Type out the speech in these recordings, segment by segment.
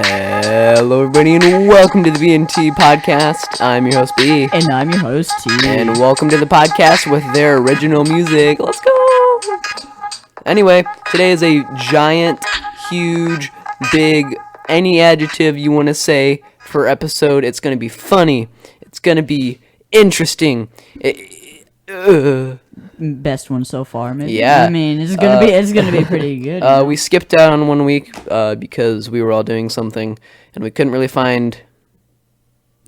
Hello, everybody, and welcome to the B&T podcast. I'm your host, B. And I'm your host, T. And welcome to the podcast with their original music. Let's go! Anyway, today is a giant, huge, big, any adjective you want to say for episode. It's going to be funny. It's going to be interesting. Best one so far, maybe. Yeah. I mean, it's gonna be pretty good. We skipped out on 1 week because we were all doing something and we couldn't really find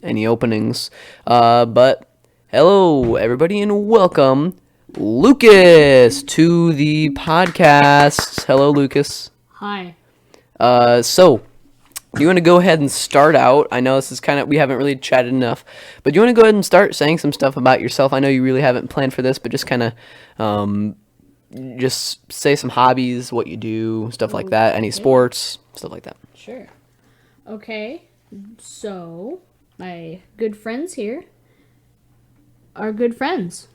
any openings. But hello, everybody, and welcome, Lucas, to the podcast. Hello, Lucas. Hi. So you want to go ahead and start out? I know this is we haven't really chatted enough, but you want to go ahead and start saying some stuff about yourself? I know you really haven't planned for this, but just just say some hobbies, what you do, stuff like that, any sports, stuff like that. Sure. Okay. So, my good friends here are good friends.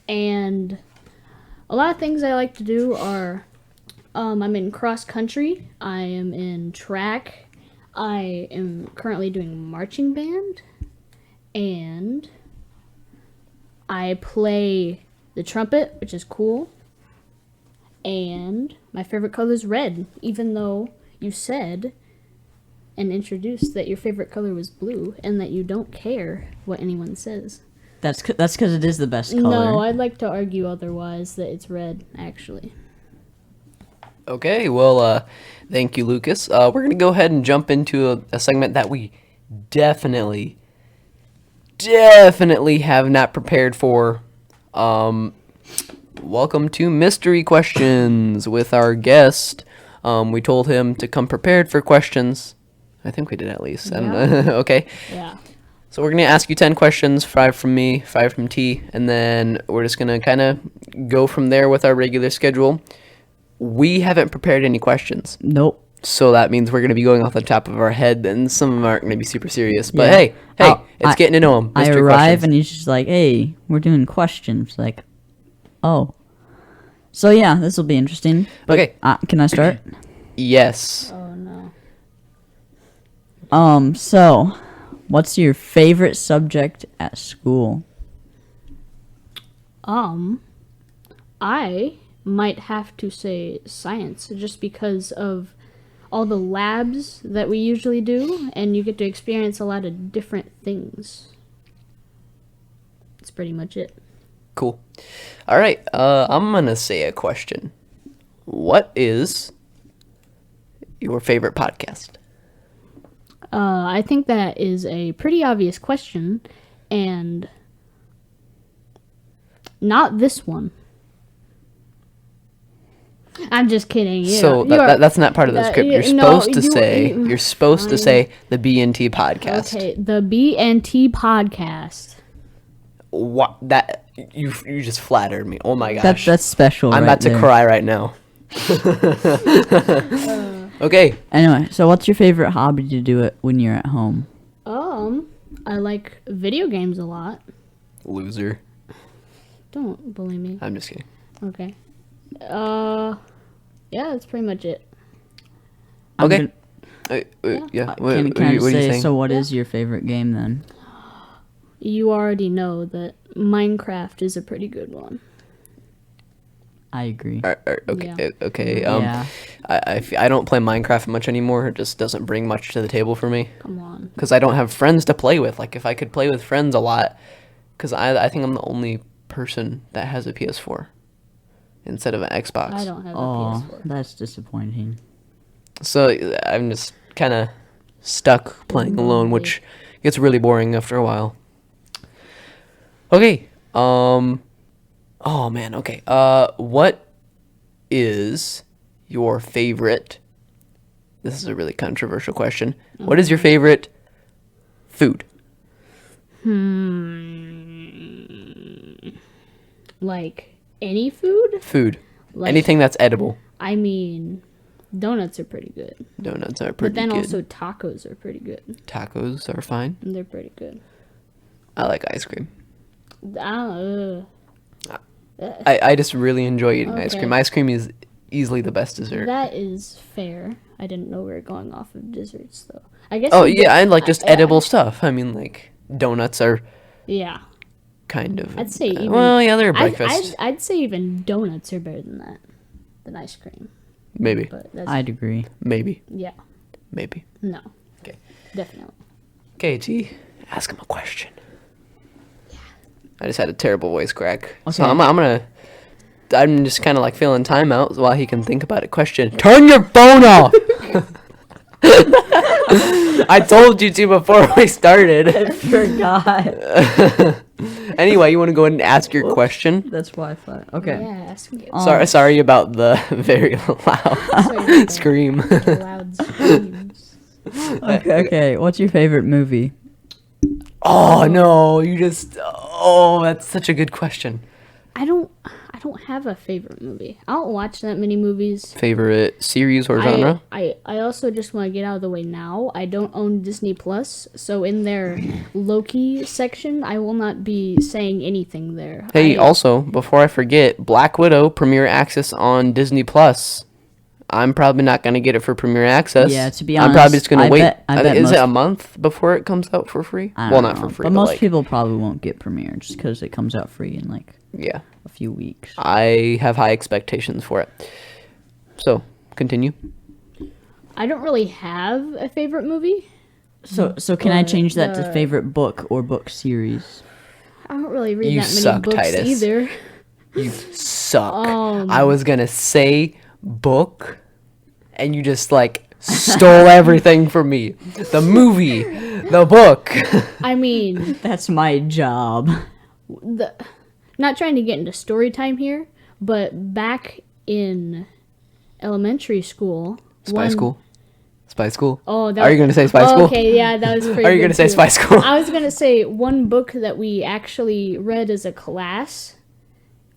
And a lot of things I like to do are I'm in cross country, I am in track, I am currently doing marching band, and I play the trumpet, which is cool, and my favorite color is red, even though you said and introduced that your favorite color was blue and that you don't care what anyone says. That's because it is the best color. No, I'd like to argue otherwise, that it's red, actually. Okay, well, thank you, Lucas. We're going to go ahead and jump into a segment that we definitely have not prepared for. Welcome to Mystery Questions with our guest. We told him to come prepared for questions. I think we did at least. Yeah. Okay. Yeah. So we're going to ask you 10 questions, 5 from me, 5 from T, and then we're just going to kind of go from there with our regular schedule. We haven't prepared any questions. Nope. So that means we're going to be going off the top of our head, and some of them aren't going to be super serious. But Yeah. hey, it's getting to know them. I arrive and he's just like, hey, we're doing questions. Like, oh. So yeah, this will be interesting. Okay. Can I start? Yes. Oh, no. So, what's your favorite subject at school? I might have to say science, just because of all the labs that we usually do, and you get to experience a lot of different things. That's pretty much it. Cool. All right. I'm going to say a question. What is your favorite podcast? I think that is a pretty obvious question, and not this one. I'm just kidding. So that's not part of the script. You're supposed to say the B&T podcast. Okay, the B&T podcast. What? That you just flattered me. Oh my gosh. That's special. I'm right about to there. cry right now. Okay. Anyway, so what's your favorite hobby to do it when you're at home? I like video games a lot. Loser. Don't bully me. I'm just kidding. Okay. Yeah, that's pretty much it. Okay. Yeah. What Can I are just you say, saying? so what is your favorite game then? You already know that Minecraft is a pretty good one. I agree. Okay. Yeah. Okay. Yeah. I don't play Minecraft much anymore. It just doesn't bring much to the table for me. Come on. Because I don't have friends to play with. Like, if I could play with friends a lot, because I think I'm the only person that has a PS4 instead of an Xbox. I don't have a Oh, PS4. that's disappointing. So I'm just kind of stuck playing alone, which gets really boring after a while. Okay. Oh man. Okay. What is your favorite? This is a really controversial question. What is your favorite food? Like any food? Food. Like, Anything that's edible. I mean, donuts are pretty good. Donuts are pretty But then good. also tacos are pretty good. Tacos are fine. They're pretty good. I like ice cream. I I just really enjoy eating ice Okay. cream. Ice cream is easily the best dessert. That is fair, I didn't know we were going off of desserts though. I guess. Oh we yeah, did- and like just I- edible stuff. I mean, like donuts are Yeah, kind of. I'd say even. Well, yeah, they're a I'd, breakfast. I'd say even donuts are better than ice cream. Maybe, But that's, I'd agree. maybe, yeah, maybe. no, Okay. definitely. Okay, T, ask him a question. I just had a terrible voice crack. So Okay. I'm just kind of like feeling timeout while he can think about a question. Turn your phone off! I told you to before we started. Forgot. Anyway, you want to go ahead and ask your question? That's Wi-Fi. Okay. Yeah, ask me. Sorry about the very loud Sorry about the scream. loud screams. Okay. What's your favorite movie? Oh no, you just that's such a good question. I don't have a favorite movie. I don't watch that many movies. Favorite series or genre? I also just want to get out of the way now. I don't own Disney Plus, so in their Loki section, I will not be saying anything there. Hey, also, before I forget, Black Widow Premiere Access on Disney Plus. I'm probably not going to get it for Premiere Access. Yeah, to be I'm probably honest, just going I to wait. bet- I bet Is it most- a month before it comes out for free? I Well, don't not know, for free, but but most like, people probably won't get Premiere just because it comes out free in like yeah. a few weeks. I have high expectations for it. So, continue. I don't really have a favorite movie. So can I change that to the- favorite book or book series? I don't really read You that many suck, books Titus. either. You suck. Um. I was going to say book, and you just like stole everything from me. The movie, the book. I mean, That's my job. not trying to get into story time here, but back in elementary school, Spy School. Spy School. Oh, that Are you going to say Spy School? Okay, yeah, that was pretty. Are you going to say Spy School? I was gonna say one book that we actually read as a class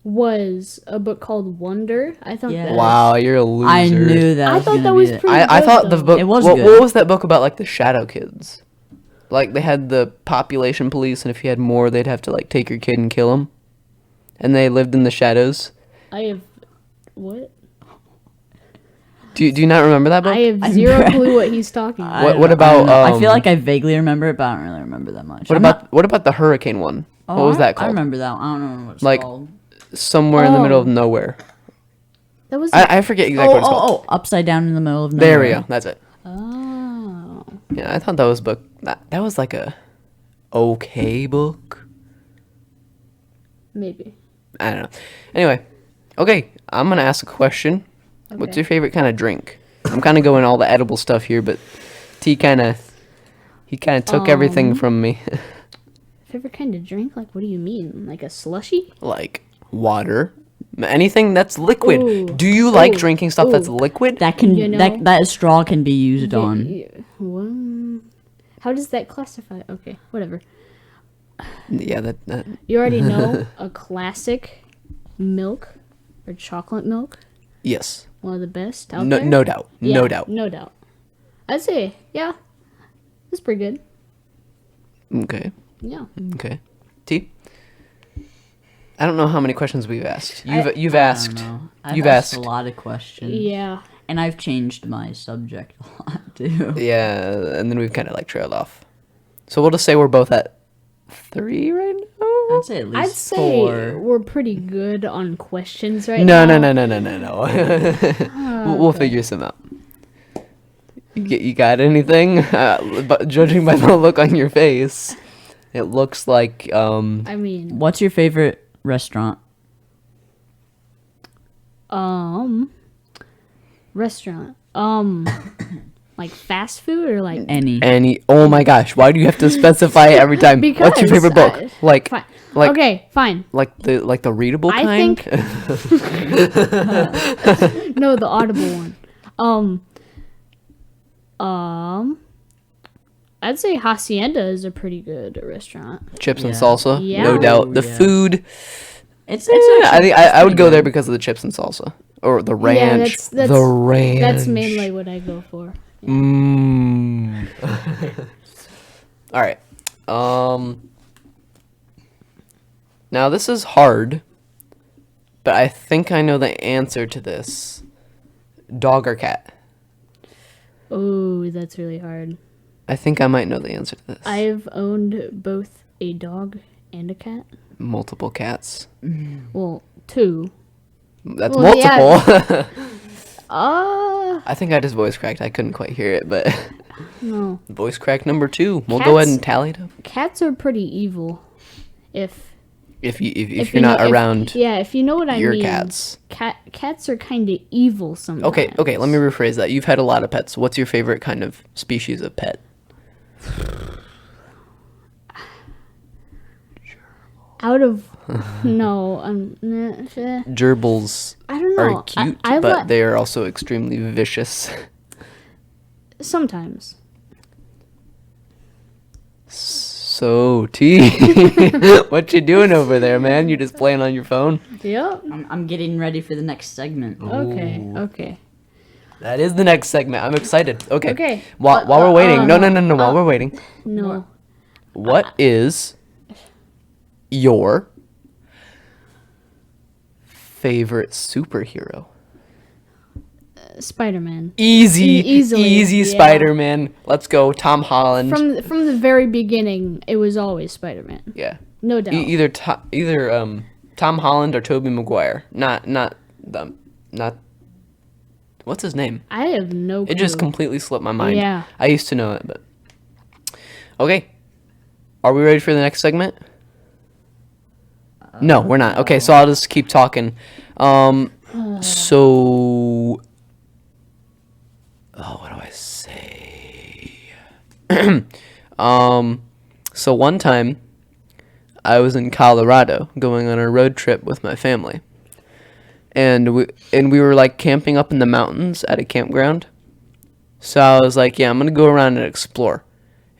was a book called Wonder. I thought Yeah. that. Wow, you're a loser. I knew that. I was thought gonna that be was it. pretty. I good, thought the though. book. It was what, good. what was that book about? Like the Shadow Kids. Like they had the population police, and if you had more, they'd have to like take your kid and kill him. And they lived in the shadows. I have what? Do you not remember that book? I have zero clue what he's talking about. What- I don't what know, I don't about, know. I feel um, like I vaguely remember it, but I don't really remember that much. What I'm about not- what about the hurricane one? Oh, What was that I called? remember that one. I don't know what it's Like- called. Somewhere in the middle of Oh. nowhere. That was. I forget exactly what it's called. Upside Down in the Middle of Nowhere. There we go. That's it. Oh. Yeah, I thought that was book. That was like a okay book. Maybe. I don't know. Anyway, okay, I'm gonna ask a question. What's Okay. your favorite kind of drink? I'm kind of going all the edible stuff here, but he kind of took everything from me. Favorite kind of drink? Like, what do you mean? Like a slushy? Like water, anything that's liquid. Ooh. Do you like Ooh. drinking stuff that's Ooh. liquid? That can You know? that straw can be used on. Well, how does that classify? Okay, whatever. Yeah, that You already know a classic milk or chocolate milk. yes, One of the best out no, there. no doubt, no Yeah, doubt. No doubt. I'd say, yeah, that's pretty good. Okay, Yeah. okay. T. I don't know how many questions we've asked. You've I don't asked. know. I've You've asked asked. a lot of questions. Yeah. And I've changed my subject a lot too. Yeah, and then we've kind of like trailed off. So we'll just say we're both at 3 right now. I'd say at least I'd say 4. we're pretty good on questions right No, now. no. We'll figure some out. You got anything? But judging by the look on your face, it looks like I mean, What's your favorite restaurant? restaurant. Like fast food or like Any. any. Oh my gosh! Why do you have to specify it every time? Because What's your favorite book? Like fine. like Okay, fine. the readable I kind. think no, the audible one. I'd say Hacienda is a pretty good restaurant. Chips and Yeah. salsa, Yeah. no doubt. The Yeah. food. It's I actually- think I would go there because of the chips and salsa or the ranch. that's- the ranch. That's mainly what I go for. Mmm. All right. Now this is hard, but I think I know the answer to this. Dog or cat? Oh, that's really hard. I think I might know the answer to this. I've owned both a dog and a cat. Multiple cats. Well, two. That's Well, yeah. multiple. Uh, I think I just voice cracked. I couldn't quite hear it, but no. voice crack number 2. We'll go ahead Cats- and tally it up. Cats are pretty evil. If If if you're you not know, around yeah, if you know what I your mean. cats. Cats are kind of evil sometimes. Okay, let me rephrase that. You've had a lot of pets. What's your favorite kind of species of pet? Out of no, Gerbils I don't know. are cute, I but they are also extremely vicious. sometimes. So, T, what you doing over there, man? You just playing on your phone? Yep. I'm getting ready for the next segment. Okay. Okay. That is the next segment. I'm excited. Okay. Okay. While we're waiting, no. While we're waiting, No. what is your favorite superhero? Spider-Man. Easy Yeah. Spider-Man. Let's go, Tom Holland. From the very beginning, it was always Spider-Man. Yeah. No doubt. Either Tom Holland or Tobey Maguire. Not what's his name? I have no clue. It just completely slipped my mind. Yeah. I used to know it, but okay. Are we ready for the next segment? No, we're not. Okay, so I'll just keep talking. So what do I say? So one time I was in Colorado going on a road trip with my family. And we were like camping up in the mountains at a campground. So I was like, yeah, I'm going to go around and explore.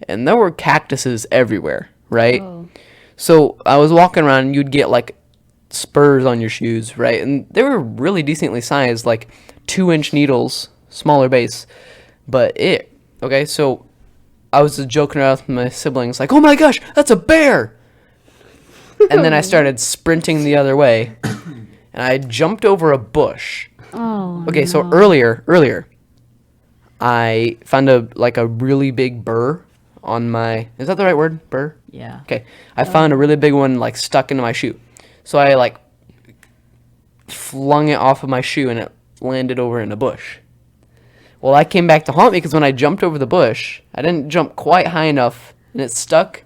And there were cactuses everywhere, right? Oh. So I was walking around and you'd get like spurs on your shoes, right? And they were really decently sized, like 2-inch needles, smaller base. But okay, so I was just joking around with my siblings, like, oh my gosh, that's a bear! And then I started sprinting the other way, and I jumped over a bush. Oh. Okay, so earlier, I found a really big burr on my, is that the right word? Burr? Yeah. Okay, I found a really big one like stuck into my shoe. So I like flung it off of my shoe and it landed over in a bush. Well, that came back to haunt me because when I jumped over the bush, I didn't jump quite high enough and it stuck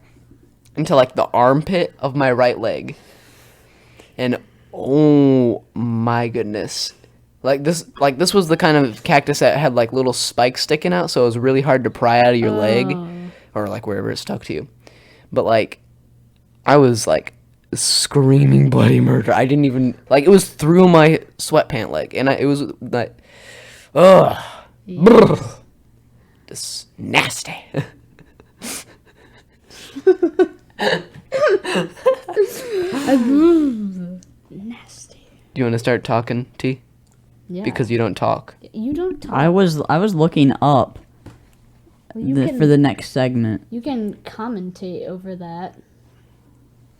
into like the armpit of my right leg. And oh my goodness. Like this was the kind of cactus that had like little spikes sticking out, so it was really hard to pry out of your leg or like wherever it stuck to you. But like I was like screaming bloody murder. I didn't even like, it was through my sweatpant leg, and it was like, ugh, brr, just nasty. Nasty. Do you want to start talking, T? Yeah. Because you don't talk. You don't talk. I was looking up for the next segment. You can commentate over that.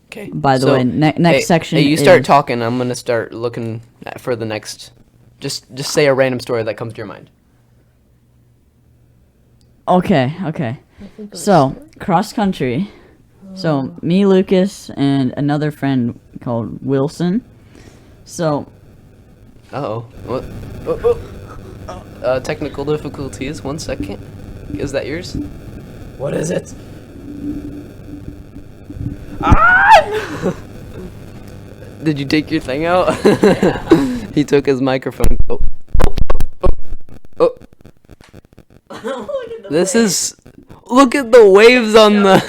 Okay. By the way, next section. Hey, you start is- talking. I'm gonna start looking for the next. Just say a random story that comes to your mind. Okay. So cross country. So me, Lucas, and another friend called Wilson. So Uh-oh. What? Technical difficulties. 1 second. Is that yours? What is it? Ah! Did you take your thing out? He took his microphone. Oh. This is... Look at the waves on the...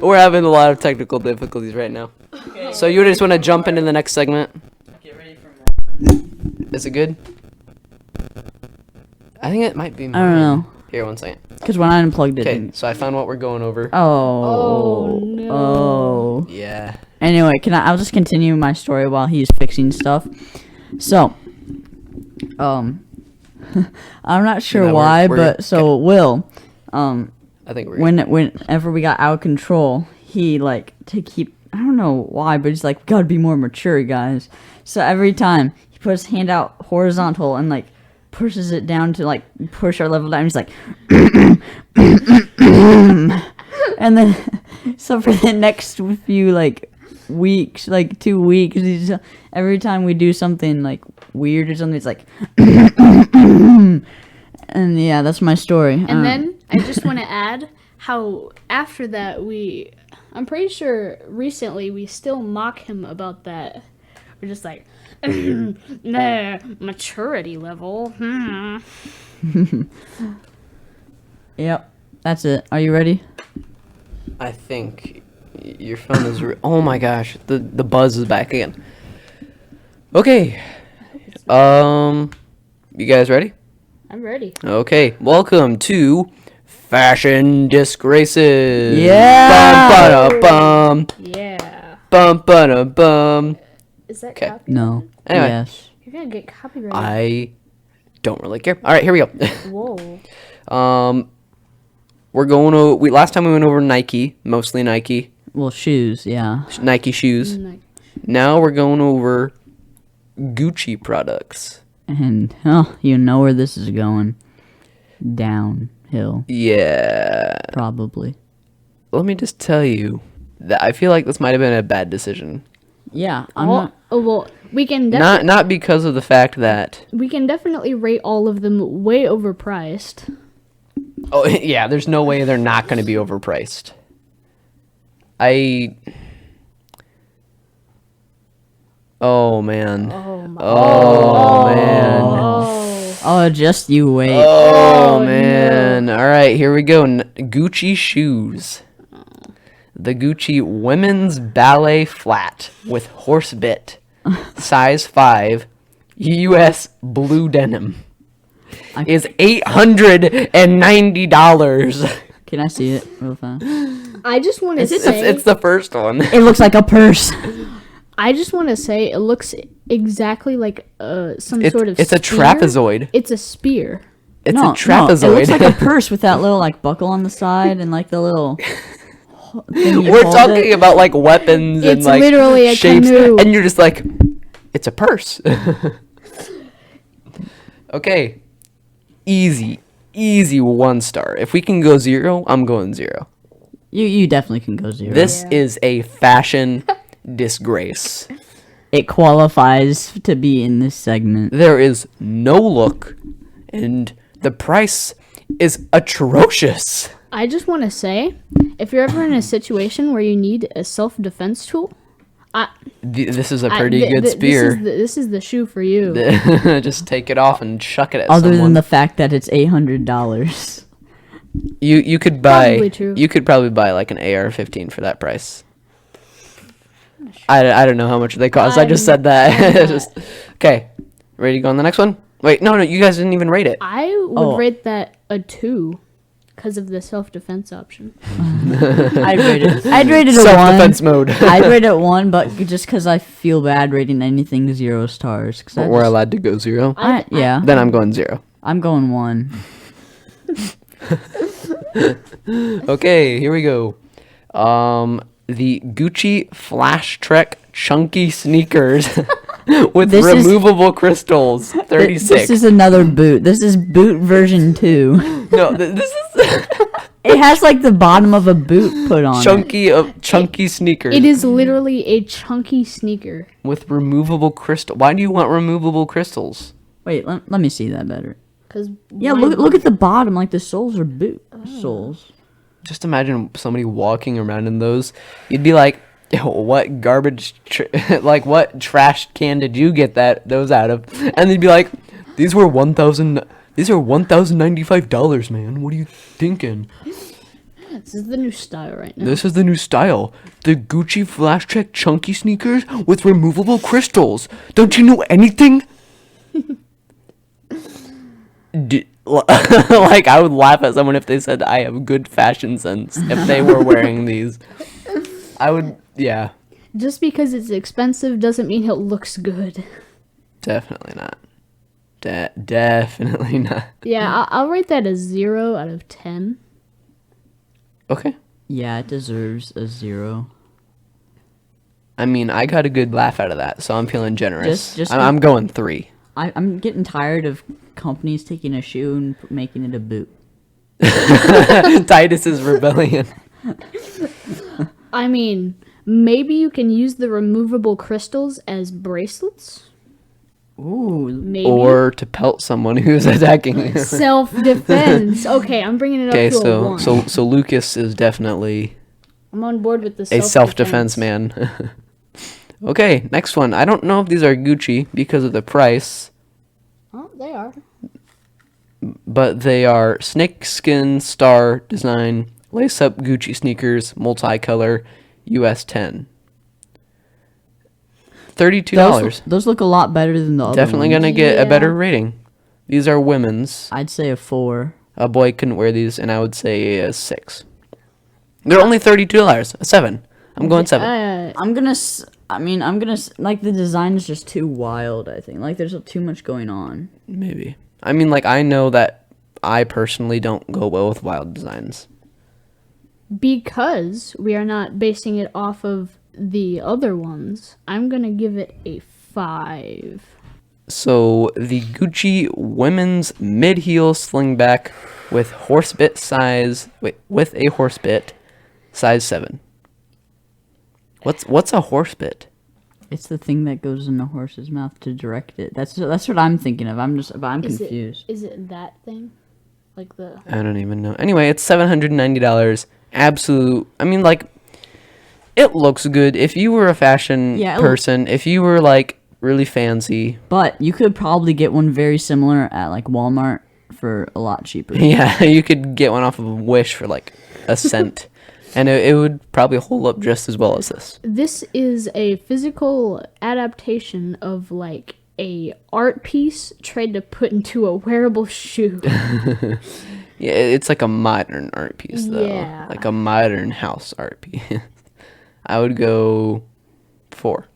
We're having a lot of technical difficulties right now. Okay. So you just want to jump into the next segment? Get ready for more. Is it good? I think it might be I don't know. Here, 1 second. Because when I unplugged it. Okay, so I found what we're going over. Oh. no. Oh. Yeah. Anyway, I'll just continue my story while he's fixing stuff. So, I'm not sure No, why, we're- but so Will, I think we're whenever we got out of control, he like to keep, I don't know why, but he's like, we gotta be more mature, guys. So every time he put his hand out horizontal and like pushes it down to like push our level down. He's like, and then so for the next few like weeks, like 2 weeks, he's, every time we do something like weird or something, it's like, and yeah, that's my story. And then I just want to add how after that I'm pretty sure recently we still mock him about that. We're just like, nah, maturity level. Yep, that's it. Are you ready? I think your phone is. Oh my gosh, the buzz is back again. Okay. You guys ready? I'm ready. Okay. Welcome to Fashion Disgraces. Yeah. Bum ba-da-bum. Yeah. Bum ba-da-bum. Is that 'Kay. copyrighted? No. Anyway. Yes. You're gonna get copyrighted. I don't really care. All right, here we go. Whoa. We're going to. Last time we went over Nike, mostly Nike, Well, shoes. Yeah. Nike shoes. Nice. Now we're going over Gucci products. And you know where this is going. Downhill, Yeah. probably. Let me just tell you that I feel like this might have been a bad decision. Yeah. I'm Well, not. well, we can Not because of the fact that. we can definitely rate all of them way overpriced. Oh yeah, there's no way they're not going to be overpriced. Oh man. Oh my. Oh man. Oh. Oh, just you wait. Oh man. All right, here we go. Gucci shoes. The Gucci women's ballet flat with horse bit, size 5, U.S. blue denim, is $890. Can I see it real fast? I just want to It's say the first one. It looks like a purse. I just want to say it looks exactly like some It's, sort of it's a spear. trapezoid. It's a spear. It's No, a trapezoid. No, it looks like a purse with that little like buckle on the side and like the little. thing you We're hold talking it. about like weapons and It's like literally a shapes, canoe. and you're just like, it's a purse. Okay, easy 1 star. If we can go 0, I'm going 0. You definitely can go 0. This Yeah. is a fashion disgrace. It qualifies to be in this segment. There is no look, and the price is atrocious. I just want to say, if you're ever in a situation where you need a self-defense tool, This is a pretty good This spear. is the shoe for you. Just take it off and chuck it at Other someone. than the fact that it's $800. You could buy Probably true. you could probably buy like an AR-15 for that price. I don't know how much they cost. I just said that. I'm not. Just, okay, ready to go on the next one? Wait, no, you guys didn't even rate it. I would Oh. rate that a 2 because of the self-defense option. I'd rate it a 1. Self-defense mode. I'd rate it 1, but just because I feel bad rating anything 0 stars. Cause We're allowed to go 0. yeah, Then I'm going 0. I'm going 1. Okay, here we go. The Gucci Flash Trek chunky sneakers with This is- removable crystals. 36. This is another boot. This is boot version 2. No, this is It has like the bottom of a boot put on. chunky sneakers It is literally a chunky sneaker. with removable crystal. Why do you want removable crystals? Wait, let me see that better. Cause Yeah, look at the bottom. Like the soles are boot soles. Just imagine somebody walking around in those. You'd be like, what garbage, like what trash can did you get those out of? And they'd be like, these are $1,095, man. What are you thinking? this is the new style right now. This is the new style. The Gucci Flash Check chunky sneakers with removable crystals. Don't you know anything? Like, I would laugh at someone if they said I have good fashion sense if they were wearing these. I would, yeah. Just because it's expensive doesn't mean it looks good. Definitely not. Definitely not. Yeah, I'll rate that a 0 out of 10. Okay. Yeah, it deserves a 0. I mean, I got a good laugh out of that, so I'm feeling generous. Just I'm going 3. I'm getting tired of company's taking a shoe and making it a boot. Titus's rebellion. I mean, maybe you can use the removable crystals as bracelets. Ooh. Maybe. Or to pelt someone who's attacking you. Self-defense. Okay, I'm bringing it up Okay, to a 1. so Lucas is definitely I'm on board with the a self-defense man. Okay, next one. I don't know if these are Gucci because of the price, Oh, they are. but they are snakeskin star design, lace-up Gucci sneakers, multicolor, US 10. $32. Those look a lot better than the other Definitely ones. gonna get a Yeah. better rating. These are women's. I'd say a 4. A boy couldn't wear these, and I would say a 6. They're only $32. A 7. I'm going 7. I'm gonna like the design is just too wild. I think like there's too much going on. Maybe. I mean, like, I know that I personally don't go well with wild designs. Because we are not basing it off of the other ones, I'm going to give it a 5. So the Gucci women's mid-heel slingback with with a horse bit, size 7. What's a horse bit? It's the thing that goes in the horse's mouth to direct it. That's what I'm thinking of. I'm Is confused. Is it that thing? Like the... I don't even know. Anyway, it's $790. Absolute. I mean, like, it looks good. If you were a fashion person, if you were like really fancy, But you could probably get one very similar at like Walmart for a lot cheaper. yeah, you could get one off of Wish for like a cent. And it would probably hold up just as well as this. This is a physical adaptation of like a art piece tried to put into a wearable shoe. Yeah, it's like a modern art piece, though. Yeah. Like a modern house art piece. I would go 4.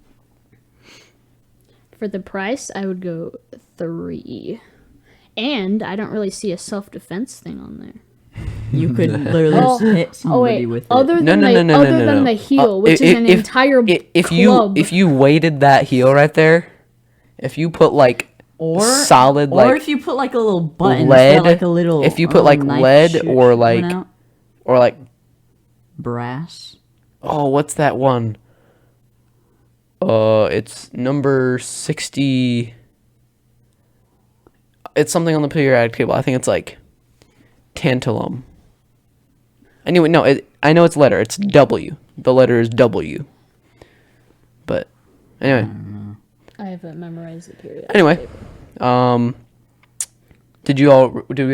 For the price, I would go 3. And I don't really see a self-defense thing on there. You could literally just hit somebody with it. Other No, than no, the, no, no, other no, than no. the heel, which is an entire if club. you weighted that heel right there, if you put like solid or like if you put like a little button, lead, like a little, if you a put little like knife lead shoot or went like out. or like Brass. oh, what's that one? It's number 60. It's something on the periodic table. I think it's like tantalum. Anyway, no, I know it's letter. It's W. The letter is W. But anyway, I haven't memorized the period. anyway, did we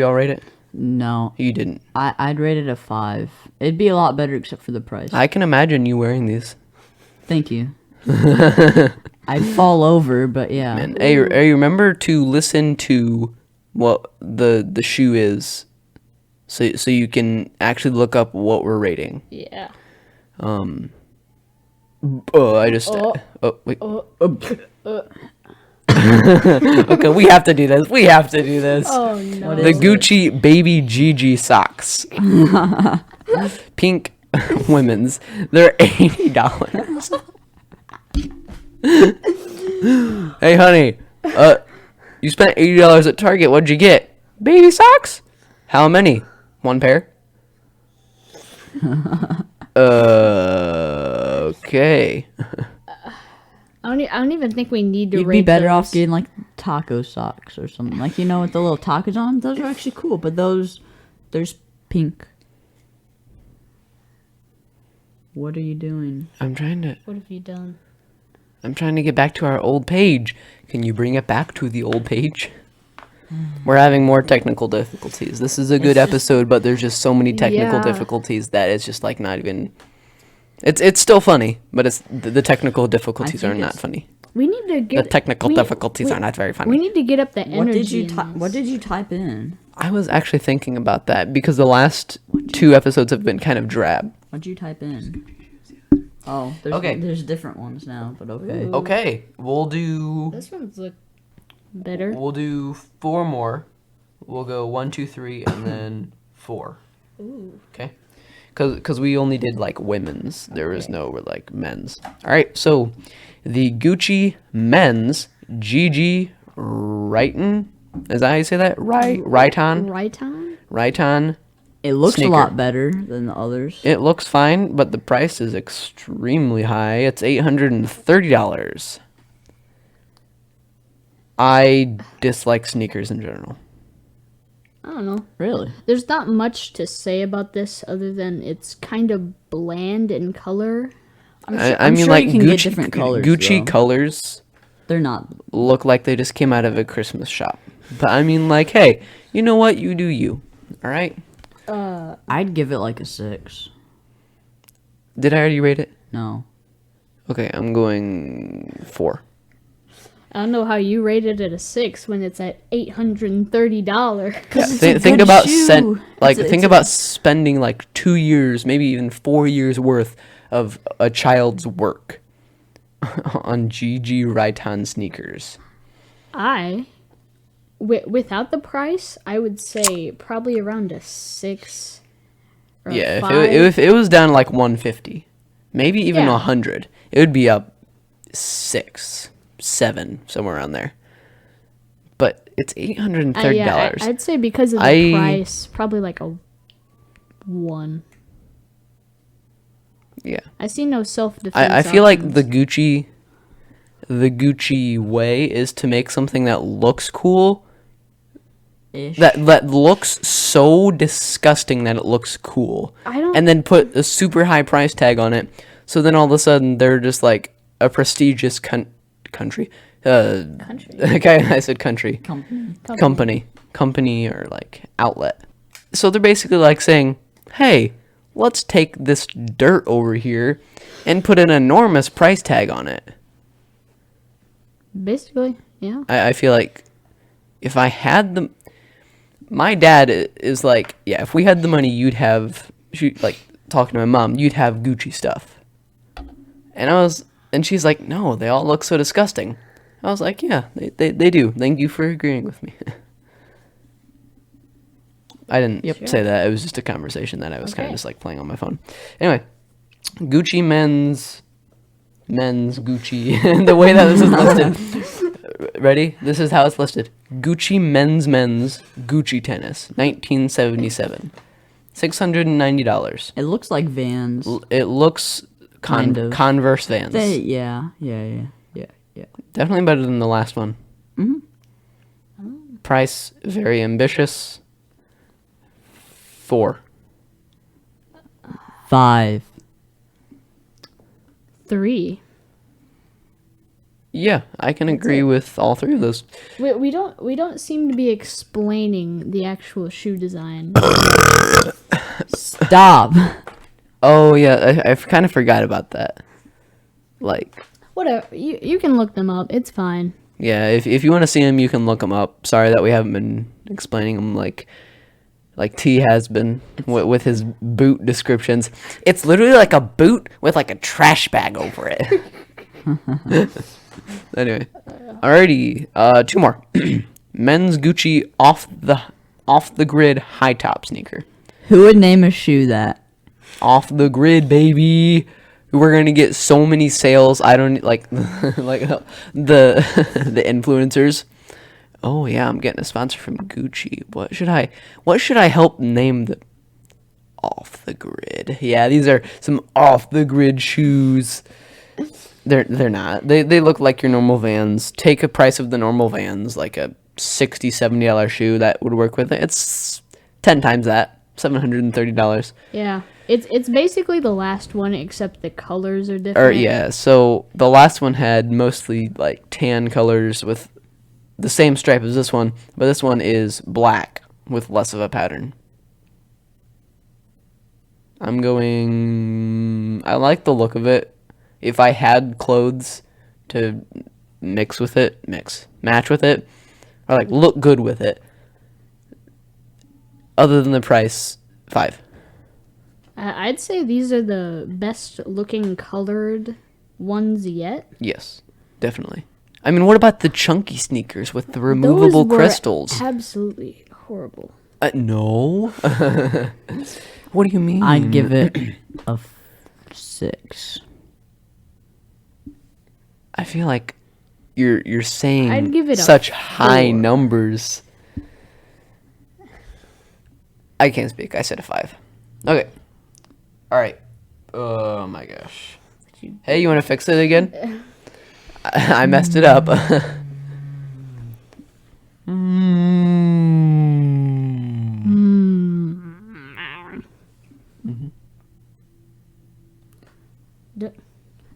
all rate it? No, You didn't. I'd rate it a 5. It'd be a lot better except for the price. I can imagine you wearing these. Thank you. I'd fall over, but yeah. And hey, remember to listen to what the shoe is, so you can actually look up what we're rating. Yeah. Wait. Okay, we have to do this. Oh no. What The is it? Gucci Baby Gigi socks. Pink women's. They're $80. Hey, honey. You spent $80 at Target. What'd you get? Baby socks? How many? 1 pair? Okay. I don't even think we need to You'd rate be better those. off getting like taco socks or something. Like, you know, with the little tacos on? Those are actually cool, but there's pink. What are you doing? I'm trying What have you done? to get back to our old page. Can you bring it back to the old page? We're having more technical difficulties. This is a good episode, but there's just so many technical Yeah. difficulties that it's just like not even. It's still funny, but it's the technical difficulties are think not it's- funny. We need to get The technical difficulties are not very funny. We need to get up the energy. What did you type in? I was actually thinking about that because the last 2 episodes have been kind of drab. What'd you type in? Oh, Okay. there's different ones now, but okay. Ooh. Okay, we'll do This one's look better. 4 more. We'll go 1, 2, 3, and then 4. Ooh. Okay, because we only did like women's. There was no like men's. All right, so the Gucci men's GG Wrighton Is that how you say that? Raiton? Raiton? Raiton. It looks Sneaker. a lot better than the others. It looks fine, but the price is extremely high. It's $830. I dislike sneakers in general. I don't know. Really? There's not much to say about this other than it's kind of bland in color. I mean, sure like you can get Gucci, different colors, Gucci though. colors They're not. look like they just came out of a Christmas shop. But I mean, like, hey, you know what? You do you. All right? I'd give it like a 6. Did I already rate it? No. Okay, I'm going 4. I don't know how you rated it a 6 when it's at $830. Yeah, it's a think good about shoe. think about spending like 2 years, maybe even 4 years worth of a child's work on GG Raiton sneakers. Without the price, I would say probably around a 6 or Yeah, a 5. if it was down to like 150, maybe even Yeah. 100, it would be up 6, 7, somewhere around there. But it's $830. Yeah, I'd say because of the I- price, probably like a 1. Yeah. I see no self-defense. I feel like options. the Gucci way is to make something that looks cool, Ish. that looks so disgusting that it looks cool, I don't- and then put a super high price tag on it. So then all of a sudden they're just like a prestigious country. Country. Okay, I said country. Company. Company or like outlet. So they're basically like saying, "Hey, let's take this dirt over here and put an enormous price tag on it." Basically, yeah. I feel like if I had the, my dad is like, yeah, if we had the money, you'd have, like talking to my mom, you'd have Gucci stuff. And she's like, no, they all look so disgusting. I was like, yeah, they do. Thank you for agreeing with me. I didn't say that. It was just a conversation that I was kind of Okay. just like playing on my phone. Anyway, Gucci men's Gucci. The way that this is listed. Ready? This is how it's listed. Gucci men's Gucci tennis, 1977. $690. It looks like Vans. It looks Kind of. Converse Vans. Yeah. Definitely better than the last one. Price, very ambitious. 4. 5. 3. Yeah, I can agree with all 3 of those. We don't seem to be explaining the actual shoe design. Stop. Oh yeah, I kind of forgot about that. Like, Whatever. You can look them up. It's fine. yeah, if you want to see them, you can look them up. Sorry that we haven't been explaining them like T has been with his boot descriptions. It's literally like a boot with like a trash bag over it. Anyway, alrighty, 2 more. Men's Gucci off the grid high top sneaker. Who would name a shoe that? Off the grid, baby. We're gonna get so many sales. I don't like like the influencers. Oh yeah, I'm getting a sponsor from Gucci. What should I help name the off the grid? Yeah, these are some off the grid shoes. They're not. They look like your normal Vans. Take a price of the normal Vans, like a $60, $70 shoe that would work with it. It's 10 times that, $730. Yeah. It's basically the last one except the colors are Or different. yeah, so the last one had mostly like tan colors with the same stripe as this one, but this one is black with less of a pattern. I like the look of it. If I had clothes to match with it, or like look good with it, other than the price, 5. I'd say these are the best looking colored ones yet. Yes, definitely. I mean, what about the chunky sneakers with the Those removable were crystals? absolutely horrible. No. What do you mean? I'd give it a 6. I feel like you're saying I'd give it a such high 4. numbers. I can't speak. I said a 5. Okay. All right. Oh my gosh. Hey, you want to fix it again? I messed it up.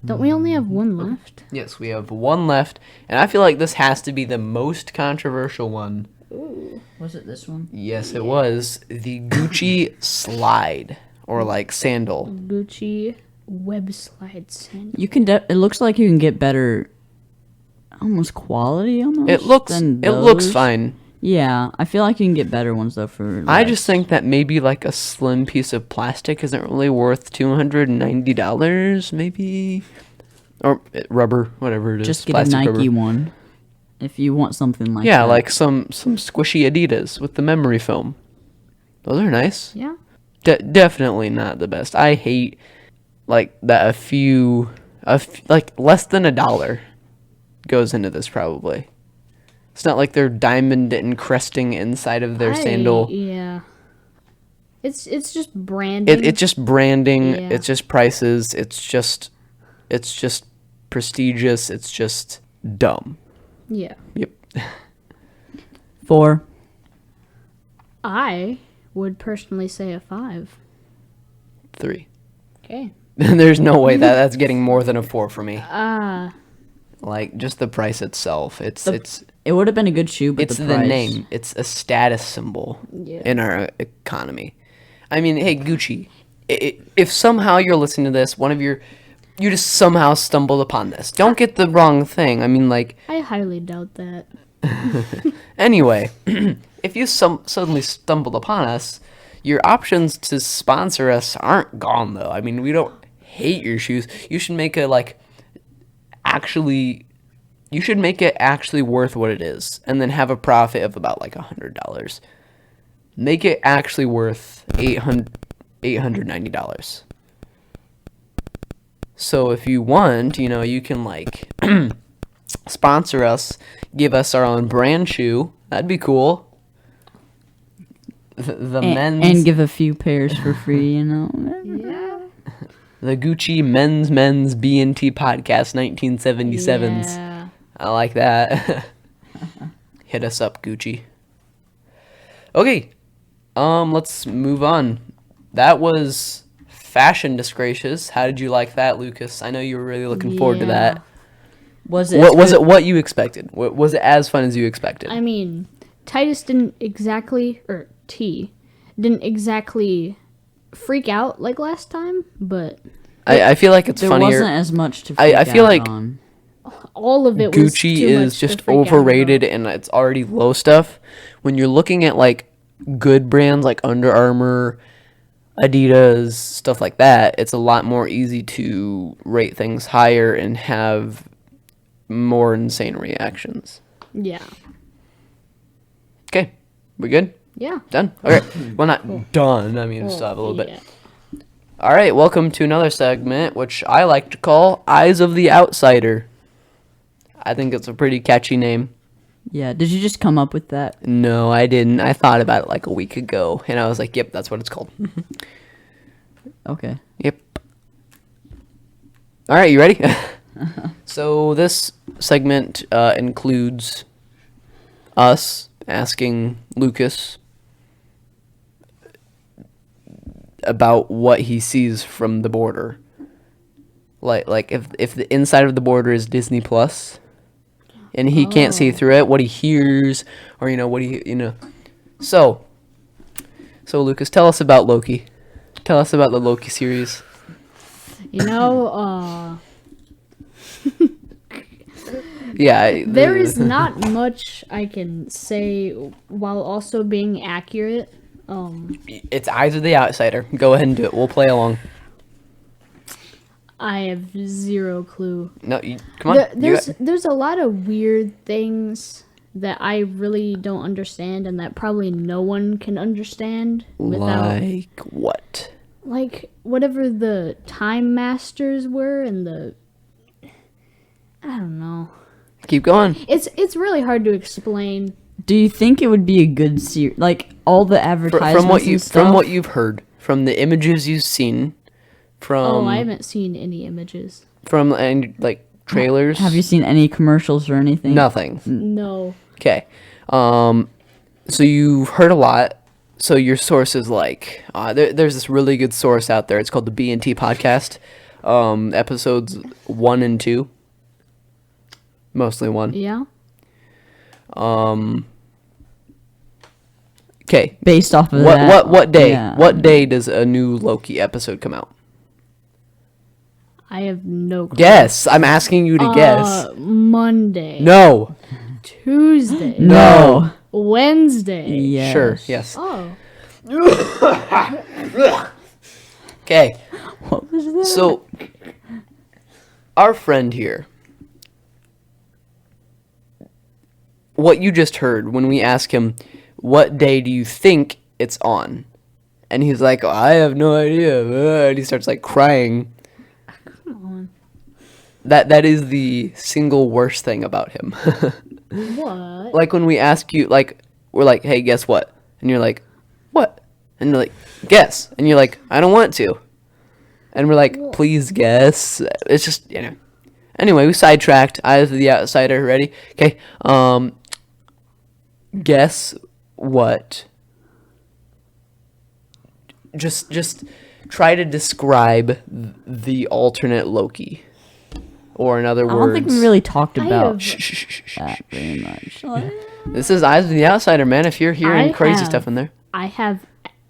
Don't we only have one left? Yes, we have one left, and I feel like this has to be the most controversial one. Ooh. Was it this one? Yes, it was the Gucci slide, or like sandal. Gucci web slide sandal. You can. It looks like you can get better, almost quality almost. It looks those. fine. Yeah, I feel like you can get better ones though for. I less. just think that maybe like a slim piece of plastic isn't really worth $290, maybe, or rubber, whatever it is. Just get a plastic Nike rubber. one, if you want something like Yeah, that. like some squishy Adidas with the memory foam. Those are nice. Yeah. Definitely not the best. I hate like that like less than $1 goes into this probably. It's not like they're diamond encrusting inside of their sandal. Yeah. It's just branding. It's just branding. Yeah. It's just prices. It's just prestigious. It's just dumb. Yeah. Yep. 4. I would personally say a 5. 3. Okay. There's no way that's getting more than a 4 for me. Ah. Like just the price itself. It's It would have been a good shoe, but it's the the price. name. It's a status symbol Yeah. in our economy. I mean, hey Gucci, if somehow you're listening to this, you just somehow stumbled upon this. Don't get the wrong thing. I mean, like, I highly doubt that. anyway, if you suddenly stumbled upon us, your options to sponsor us aren't gone though. I mean, we don't hate your shoes. You should make it you should make it actually worth what it is, and then have a profit of about like $100. Make it actually worth $890. So if you want, you can like sponsor us, give us our own brand shoe. That'd be cool. The men's and give a few pairs for free. Yeah. the Gucci men's B&T podcast 1977s. Yeah. I like that. Hit us up, Gucci. Okay, let's move on. That was fashion disgraces. How did you like that, Lucas? I know you were really looking forward to that. Was it? What was it? What you expected? Was it as fun as you expected? I mean, T didn't exactly freak out like last time, but I feel like it's There funnier. wasn't as much to. I freak feel out like on. all of it was Gucci too is much to just freak out overrated about. and it's already low stuff. When you're looking at like good brands like Under Armour, Adidas, stuff like that, it's a lot more easy to rate things higher and have more insane reactions. Yeah. Okay, we good? Yeah. Done? Okay. Well, not done. I mean, we still have a little bit. Yeah. All right, welcome to another segment, which I like to call Eyes of the Outsider. I think it's a pretty catchy name. Yeah. Did you just come up with that? No, I didn't. I thought about it like a week ago, and I was like, yep, that's what it's called. Okay. Yep. All right, you ready? So this segment includes us asking Lucas about what he sees from the border. Like if the inside of the border is Disney Plus, and he can't see through it, what he hears, or what he So Lucas, tell us about Loki. Tell us about the Loki series. Yeah, There is not much I can say while also being accurate. It's Eyes of the Outsider. Go ahead and do it. We'll play along. I have zero clue. No, come on. There's a lot of weird things that I really don't understand, and that probably no one can understand without Like what? like whatever the time masters were and I don't know. Keep going. It's really hard to explain. Do you think it would be a good series? Like all the advertisements and stuff? From what you've heard, from the images you've seen, from I haven't seen any images. from and like trailers. Have you seen any commercials or anything? Nothing. No. Okay. So you've heard a lot. So your source is like there's this really good source out there. It's called the B&T podcast. Episodes 1 and 2. Mostly 1. Yeah. Okay. Based off of that. What day? Yeah. What day does a new Loki episode come out? I have no clue. Guess. I'm asking you to guess. Monday. No. Tuesday. No. Wednesday. Yes. Sure. Yes. Oh. Okay. What was that? So our friend here, what you just heard when we ask him, what day do you think it's on? And he's like, oh, I have no idea. And he starts like crying. Come on. That is the single worst thing about him. What? Like when we ask you, like, we're like, hey, guess what? And you're like, what? And you're like, guess. And you're like, I don't want to. And we're like, please guess. It's just, you know. Anyway, we sidetracked. Eyes of the Outsider. Ready? Okay. Guess what? Just try to describe the alternate Loki. Or in other I words. don't think we really talked I about have- Shh, shh, shh, shh, that shh, very shh. much. This is Eyes of the Outsider, man. If you're hearing crazy stuff in there. I have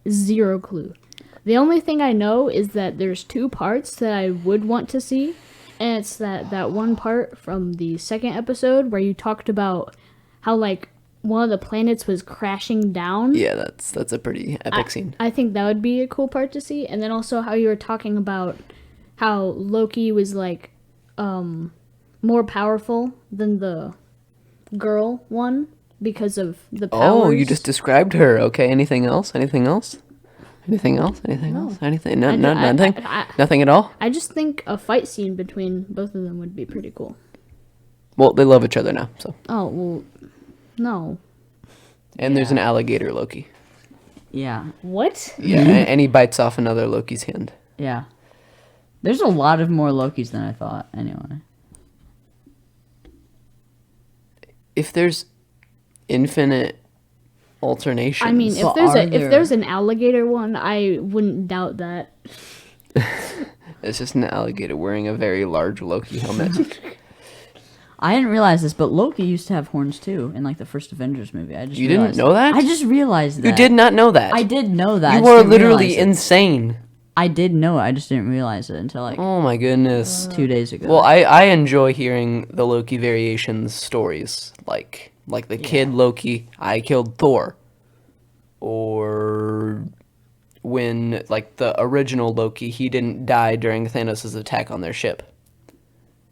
zero clue. The only thing I know is that there's 2 parts that I would want to see. And it's that one part from the second episode where you talked about how, like, one of the planets was crashing down. Yeah, that's a pretty epic scene. I think that would be a cool part to see. And then also how you were talking about how Loki was, like, more powerful than the girl one because of the powers. Oh, you just described her. Okay, anything else? Anything else? Anything else? Anything else? Anything? No, nothing? Nothing at all? I just think a fight scene between both of them would be pretty cool. Well, they love each other now, so. Oh, well, no. And there's an alligator Loki. Yeah. What? Yeah, and he bites off another Loki's hand. Yeah. There's a lot of more Lokis than I thought, anyway. If there's infinite alternation. I mean, if But there's are if there- there's an alligator one, I wouldn't doubt that. It's just an alligator wearing a very large Loki helmet. I didn't realize this, but Loki used to have horns too in like the first Avengers movie. I just You didn't realized know that? I just realized that. You did not know that. I did know that. I You just are didn't literally realize it. insane. I did know it. I just didn't realize it until like Oh my goodness. 2 days ago. Well, I enjoy hearing the Loki variations stories, like the kid Loki, I killed Thor, or when like the original Loki, he didn't die during Thanos' attack on their ship.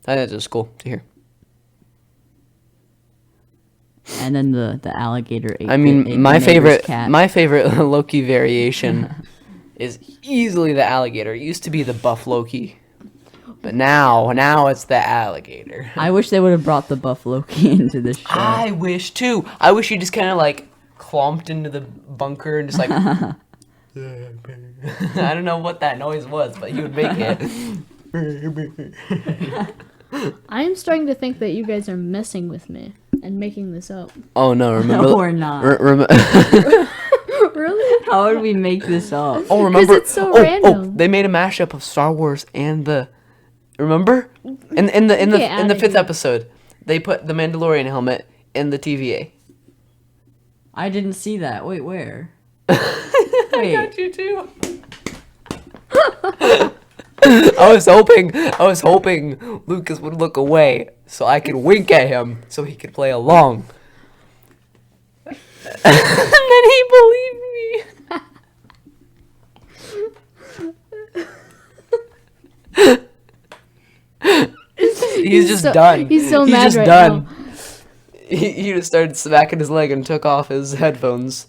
I think that's just cool to hear. and then the alligator ate I ate mean, the my neighbor's cat. favorite Loki variation is easily the alligator. It used to be the buff Loki, but now it's the alligator. I wish they would have brought the buff Loki into this show. I wish too. I wish he just kind of like clomped into the bunker and just like. I don't know what that noise was, but he would make it. I am starting to think that you guys are messing with me and making this up. Oh no! Remember? No, we're not. Really? How would we make this up? Oh, remember? it's so Oh, random. they made a mashup of Star Wars and the. Remember? In the Get in the outta 5th here. episode, they put the Mandalorian helmet in the TVA. I didn't see that. Wait, where? I Wait. got you too. I was hoping Lucas would look away so I could wink at him so he could play along. And then he believed me. He's just done. He's so He's mad just right done. now. He just started smacking his leg and took off his headphones.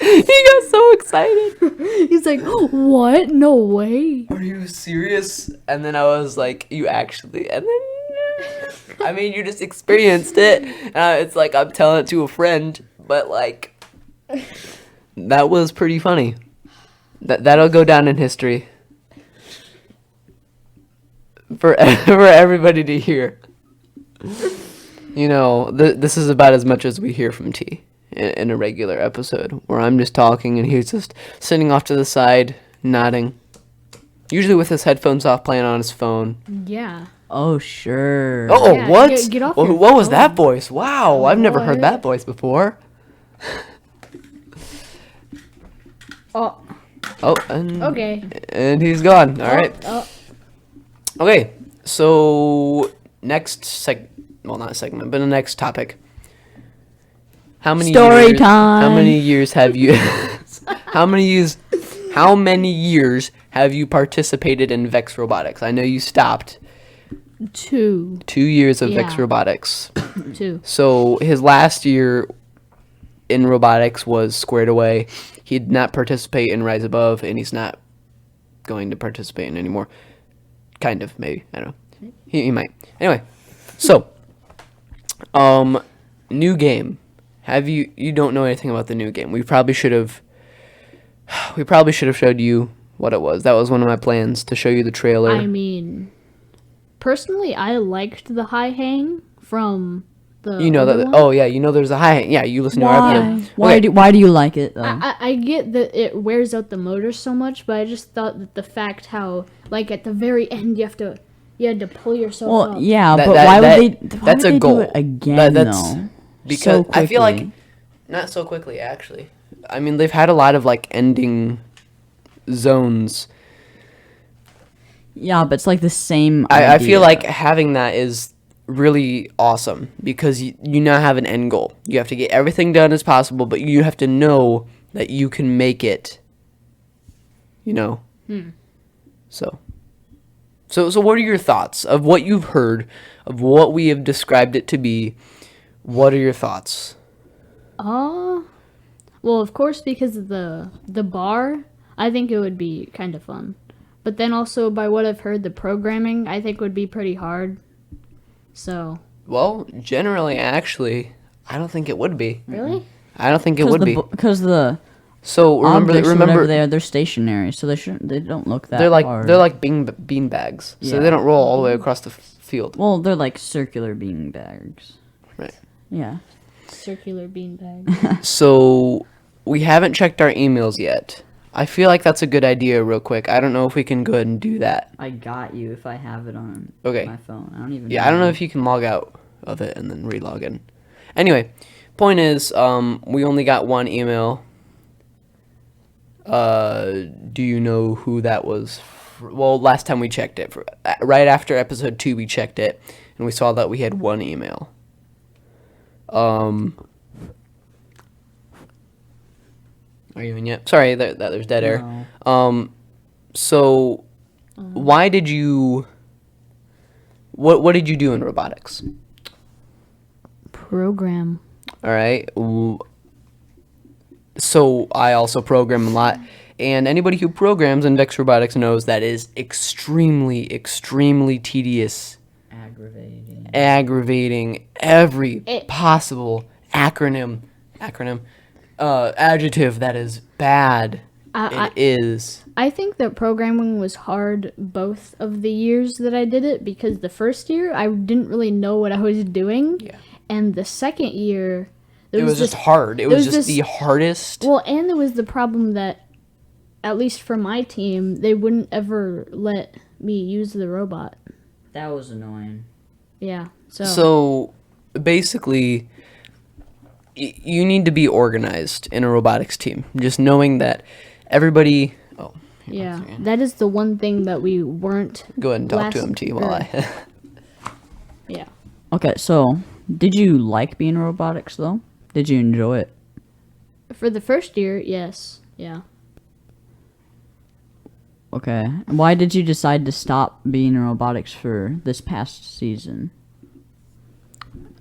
He got so excited. He's like, what? No way. Are you serious? And then I was like, you actually, and then, I mean, you just experienced it. It's like I'm telling it to a friend, but like, that was pretty funny. That'll go down in history for everybody to hear. You know, this is about as much as we hear from T in a regular episode, where I'm just talking and he's just sitting off to the side, nodding. Usually with his headphones off, playing on his phone. Yeah. Oh, sure. Oh, Yeah, what? get off Well, your what was phone. that voice? Wow, I've never heard What? that voice before. Oh, Oh, and, okay. and he's gone. All right. Oh, Okay, so next well, not segment, but the next topic. How many Story years, time. How many years have you How many years have you participated in Vex Robotics? I know you stopped 2. 2 years of Vex Yeah. Robotics. 2. So his last year in robotics was squared away. He did not participate in Rise Above, and he's not going to participate in anymore. Kind of, maybe. I don't know. He might. Anyway, so, new game. Have you don't know anything about the new game. We probably should have showed you what it was. That was one of my plans, to show you the trailer. I mean, personally, I liked the high hang from the. You know other that. one. Oh yeah, you know there's a high. Yeah, you listen to our Why? episode. Why Okay. why do you like it though? I get that it wears out the motor so much, but I just thought that the fact how, like, at the very end you had to pull yourself well, up. yeah, That- but that- why that- would they? Why that's would a they goal. do it again That's though? because So I feel like quickly? not so quickly actually. I mean, they've had a lot of like ending zones. Yeah, but it's like the same. I feel idea. like having that is really awesome because you now have an end goal. You have to get everything done as possible, but you have to know that you can make it. You know. So what are your thoughts of what you've heard, of what we have described it to be? What are your thoughts? Well, of course, because of the bar, I think it would be kind of fun. But then also, by what I've heard, the programming, I think would be pretty hard. So, Well, generally, actually, I don't think it would be. really? I don't think it would be. because the So objects or remember, whatever they're stationary, so they don't look that they're like hard. bean bags, so Yeah. they don't roll all the way across the field. Well, they're like circular bean bags. Right. Yeah. Circular beanbag. So we haven't checked our emails yet. I feel like that's a good idea. Real quick, I don't know if we can go ahead and do that. I got you if I have it on Okay. my phone. I don't even. Yeah, I don't know if you can log out of it and then re-log in. Anyway, point is, we only got one email. Do you know who that was? Well, last time we checked it, right after episode 2, we checked it, and we saw that we had one email. Are you in yet? Sorry, there's dead air. No. So, why did you? What did you do in robotics? Program. All right. So I also program a lot, and anybody who programs in Vex Robotics knows that is extremely, extremely tedious, aggravating. Every possible adjective that is bad. It is. I think that programming was hard both of the years that I did it, because the first year I didn't really know what I was doing. Yeah. And the second year, there It was just hard. It was just the hardest. Well, and there was the problem that, at least for my team, they wouldn't ever let me use the robot. That was annoying. Yeah. So basically, you need to be organized in a robotics team. Just knowing that everybody. Oh. Yeah, that is the one thing that we weren't. Go ahead and talk to last- him, T, while I. Yeah. Okay, so did you like being in robotics though? Did you enjoy it? For the first year, yes. Yeah. Okay. Why did you decide to stop being in robotics for this past season?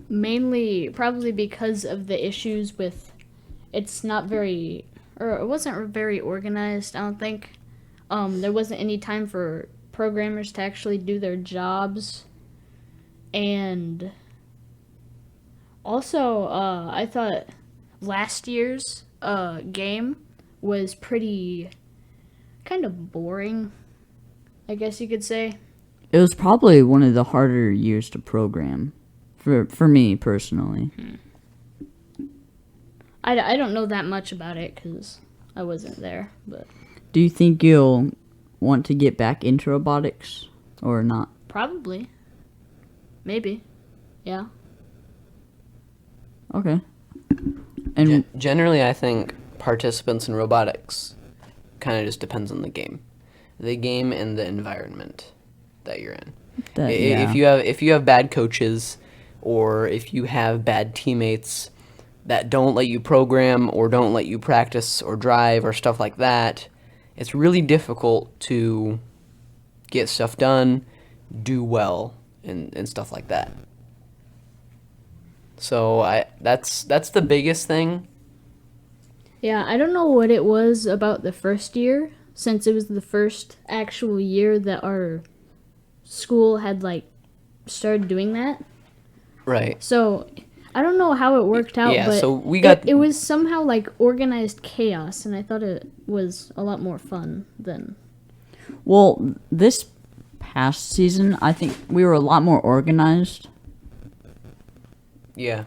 Mainly, probably because of the issues with. It's not very or it wasn't very organized. I don't think. There wasn't any time for programmers to actually do their jobs, and also I thought last year's game was pretty kind of boring, I guess you could say. It was probably one of the harder years to program, for me personally. I don't know that much about it because I wasn't there, but Do you think you'll want to get back into robotics or not? probably, maybe, yeah. Okay. And Generally, I think participants in robotics kind of just depends on the game and the environment that you're in. yeah. If you have bad coaches, or if you have bad teammates that don't let you program or don't let you practice or drive or stuff like that, it's really difficult to get stuff done, do well, and stuff like that. So that's the biggest thing. Yeah, I don't know what it was about the first year, since it was the first actual year that our school had, like, started doing that. Right. So, I don't know how it worked out, Yeah, but so we got- it was somehow, like, organized chaos, and I thought it was a lot more fun than... Well, this past season, I think we were a lot more organized. Yeah.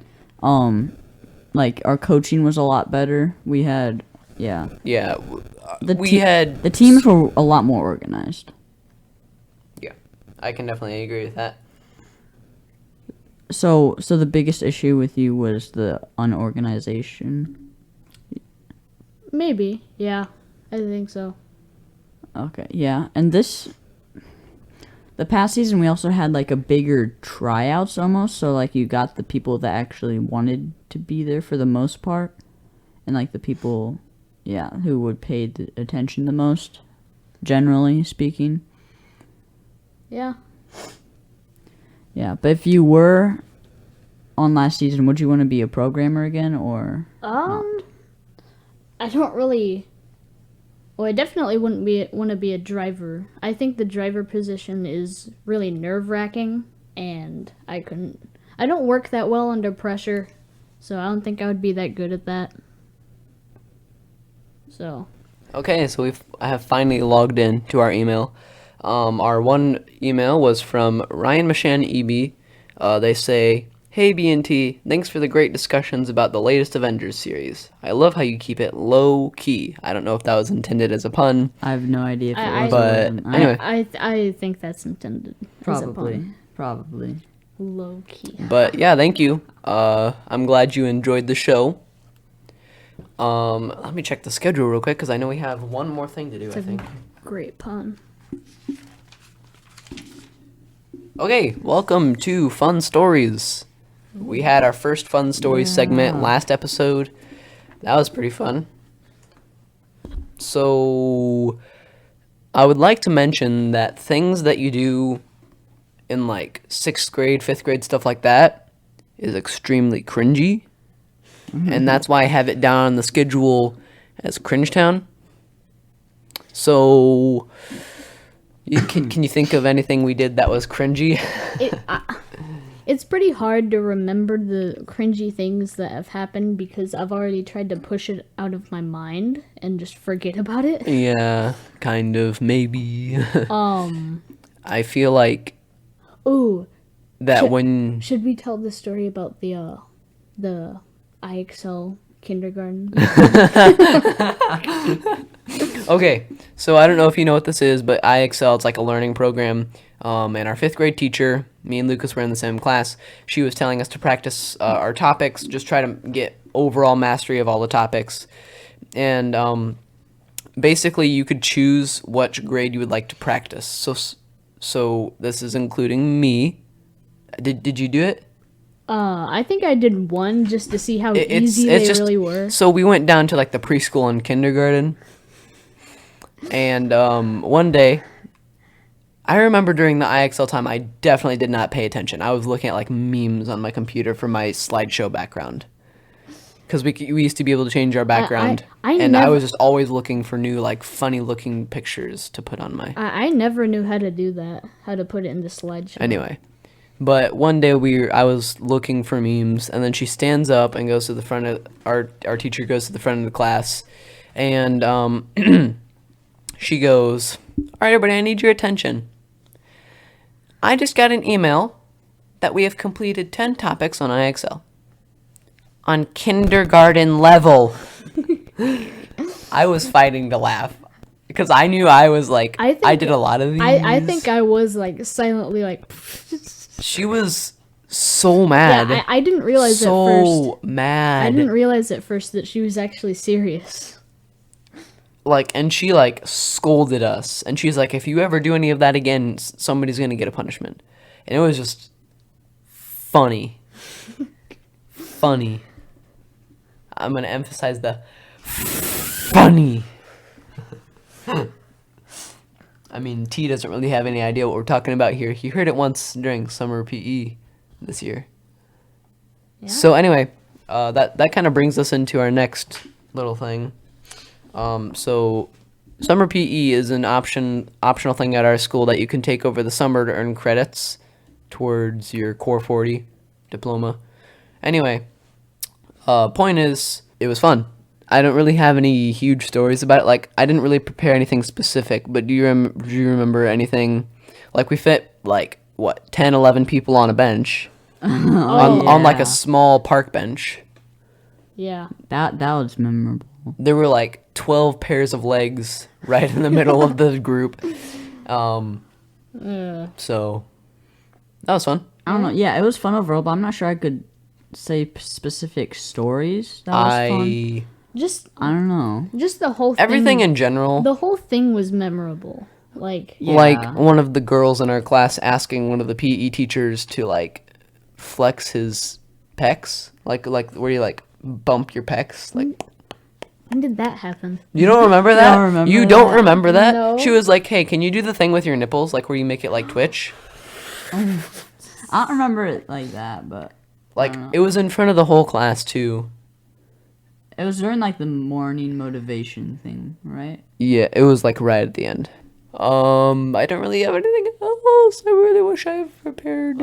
Like our coaching was a lot better. We had, yeah, Yeah. the We te- had the teams were a lot more organized. Yeah. I can definitely agree with that. So the biggest issue with you was the unorganization. Maybe, yeah, I think so. Okay, yeah, and the past season we also had like a bigger tryouts almost, so like you got the people that actually wanted to be there for the most part, and like the people, yeah, who would pay the attention the most, generally speaking. Yeah. Yeah, but if you were on last season, would you want to be a programmer again, or? I don't really... Well, I definitely wouldn't want to be a driver. I think the driver position is really nerve-wracking, and I don't work that well under pressure, so I don't think I would be that good at that. So, Okay, so I have finally logged in to our email. Our one email was from Ryan Mashan EB. They say, "Hey BNT, thanks for the great discussions about the latest Avengers series. I love how you keep it low key." I don't know if that was intended as a pun. I have no idea if it I- was. But or wasn't. anyway. I think that's intended as a pun. Probably. Low key. But yeah, thank you. I'm glad you enjoyed the show. Let me check the schedule real quick because I know we have one more thing to do, I think. Great pun. Okay, welcome to Fun Stories. We had our first Fun Stories segment last episode. That was pretty fun. So, I would like to mention that things that you do in like 6th grade, 5th grade, stuff like that is extremely cringy. And that's why I have it down on the schedule as Cringe Town. So, can you think of anything we did that was cringy? It's pretty hard to remember the cringy things that have happened because I've already tried to push it out of my mind and just forget about it. Yeah, kind of, maybe. I feel like Ooh, that when... should we tell the story about the IXL kindergarten? Okay, so I don't know if you know what this is, but IXL, it's like a learning program. And our 5th grade teacher, me and Lucas were in the same class, she was telling us to practice our topics, just try to get overall mastery of all the topics. And basically you could choose which grade you would like to practice. So this is including me. Did you do it? I think I did one just to see how easy they really were. So we went down to like the preschool and kindergarten. And one day, I remember during the IXL time, I definitely did not pay attention. I was looking at like memes on my computer for my slideshow background. because we used to be able to change our background, I and I never- was just always looking for new like funny looking pictures to put on my. I never knew how to do that. How to put it in the slideshow. Anyway, but one day I was looking for memes, and then she stands up and goes to the front of our teacher goes to the front of the class, and she goes, "All right, everybody, I need your attention. I just got an email that we have completed 10 topics on IXL on kindergarten level." I was fighting to laugh because I knew I was like I did a lot of these. I think I was like silently like. She was so mad. Yeah, I didn't realize at so first. mad. I didn't realize at first that she was actually serious. Like, and she like scolded us, and she's like, "If you ever do any of that again, somebody's gonna get a punishment." And it was just funny, funny. I'm gonna emphasize the funny. I mean, T doesn't really have any idea what we're talking about here. He heard it once during summer PE this year. Yeah. So anyway, that kind of brings us into our next little thing. So summer PE is an optional thing at our school that you can take over the summer to earn credits towards your Core 40 diploma. Anyway, point is, it was fun. I don't really have any huge stories about it. Like, I didn't really prepare anything specific, but do you remember anything? Like, we fit, like, 10, 11 people on a bench. On like a small park bench. Yeah. That was memorable. There were, like, 12 pairs of legs right in the middle of the group. So, that was fun. I don't know. Yeah, it was fun overall, but I'm not sure I could say specific stories. That was fun. I don't know. Just the whole thing. Everything in general. The whole thing was memorable. Like, Yeah. Like one of the girls in our class asking one of the PE teachers to like flex his pecs, like where you like bump your pecs. Like, when did that happen? you don't remember that? don't remember You don't that. remember that? No. She was like, "Hey, can you do the thing with your nipples, like where you make it like twitch?" I don't remember it like that, but Like it was in front of the whole class too. it was during like the morning motivation thing, right? Yeah, it was like right at the end. I don't really have anything else. I really wish I had prepared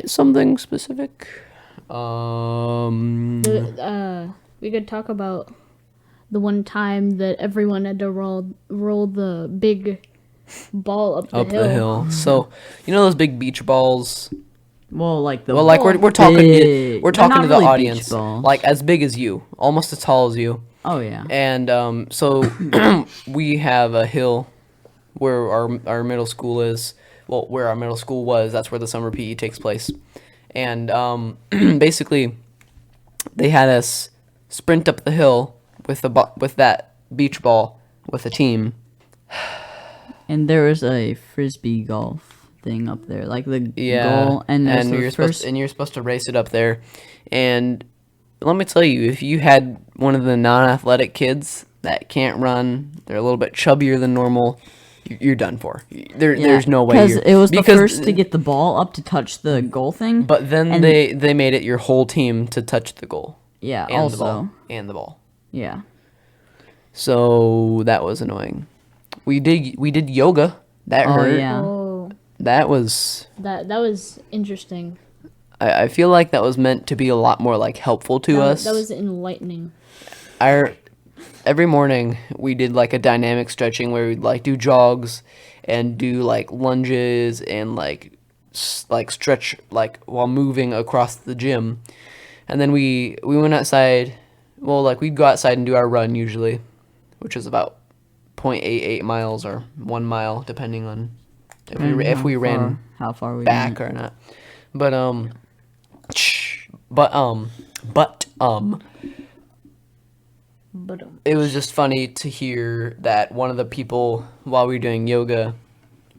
something specific. We could talk about the one time that everyone had to roll the big ball up the hill. So, you know those big beach balls? Well, like the Well, like we're talking big. we're They're talking not to the really beach audience, balls. like as big as you, almost as tall as you. Oh yeah. And so we have a hill where our middle school is. Well, where our middle school was, that's where the summer PE takes place. And basically, they had us sprint up the hill with that beach ball with a team. And there was a frisbee golf thing up there, like the Yeah, goal, and there's the first. you're supposed to race it up there. And let me tell you, if you had one of the non-athletic kids that can't run, they're a little bit chubbier than normal, you're done for. There's no way. Because it was the first to get the ball up to touch the goal thing. But then and- they made it your whole team to touch the goal. Yeah. And Also. the ball. And the ball. Yeah. So that was annoying. We did yoga. That Oh, hurt. yeah. Oh, That was. that was interesting. I feel like that was meant to be a lot more like helpful to us. That was enlightening. Every morning we did like a dynamic stretching where we'd like do jogs and do like lunges and like stretch like while moving across the gym. And then we went outside. Well, like we'd go outside and do our run usually, which is about 0.88 miles or 1 mile depending on if we ran how far we back went. or not. But But it was just funny to hear that one of the people while we were doing yoga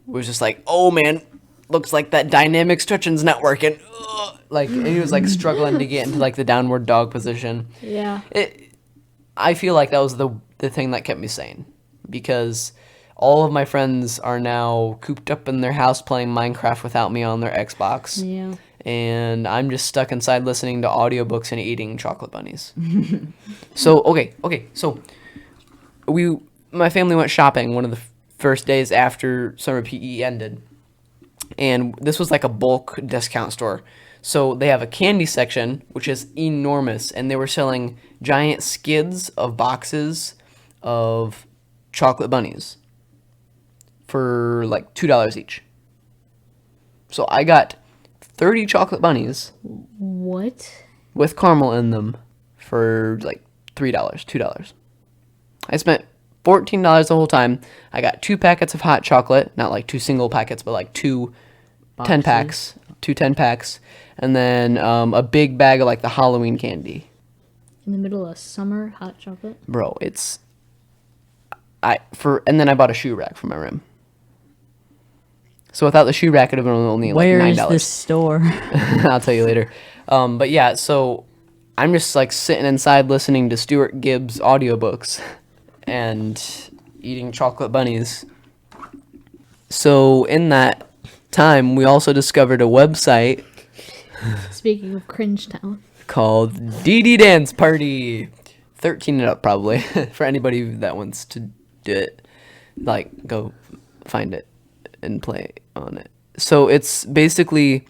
was just like, "Oh man, looks like that dynamic stretching's not working." Ugh. Like, and he was like struggling to get into like the downward dog position. yeah, I feel like that was the thing that kept me sane, because all of my friends are now cooped up in their house playing Minecraft without me on their Xbox. yeah. and I'm just stuck inside listening to audiobooks and eating chocolate bunnies. So so my family went shopping one of the first days after summer PE ended, and this was like a bulk discount store. So they have a candy section, which is enormous, and they were selling giant skids of boxes of chocolate bunnies for like $2 each. So I got 30 chocolate bunnies What? with caramel in them for like $2. I spent $14 the whole time. I got 2 packets of hot chocolate, not like 2 single packets, but like 2 10 packs, 2 10 packs, and then a big bag of like the Halloween candy. In the middle of summer, hot chocolate? Bro, and then I bought a shoe rack for my room. So without the shoe rack, it would have been only like $9. Where is this store? I'll tell you later. But yeah, so I'm just like sitting inside listening to Stuart Gibbs audiobooks and eating chocolate bunnies. So in that time, we also discovered a website Speaking of Cringe Town. called DD Dance Party. 13 and up probably for anybody that wants to do it. Like, go find it and play on it. So it's basically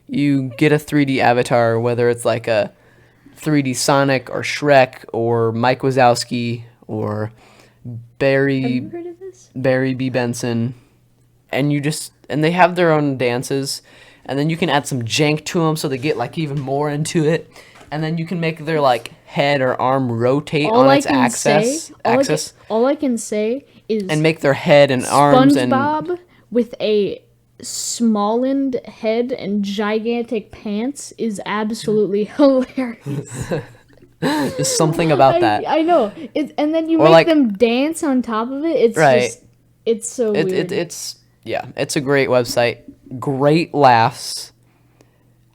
you get a 3D avatar, whether it's like a 3D Sonic or Shrek or Mike Wazowski or Have Barry you heard of this? B. Benson, and they have their own dances, and then you can add some jank to them so they get like even more into it, and then you can make their like head or arm rotate on its axis, All I can say is and make their head and arms and SpongeBob with a smollened head and gigantic pants is absolutely hilarious. just something about that. I know. And then you Or make like- them dance on top of it. It's Right. just, it's so weird. It's a great website, great laughs,